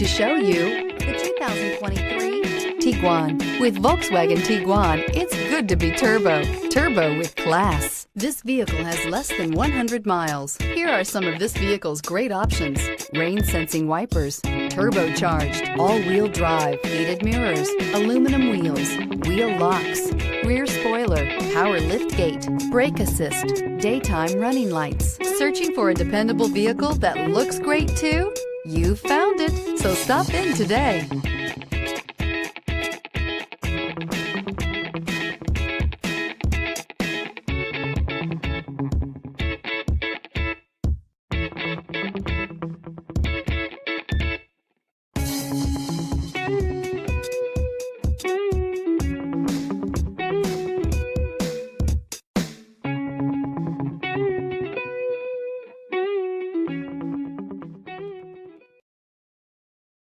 To show you the 2023 Tiguan. With Volkswagen Tiguan, it's good to be turbo. Turbo with class. This vehicle has less than 100 miles. Here are some of this vehicle's great options: rain-sensing wipers, turbocharged, all-wheel drive, heated mirrors, aluminum wheels, wheel locks, rear spoiler, power liftgate, brake assist, daytime running lights. Searching for a dependable vehicle that looks great too? You found it, so stop in today.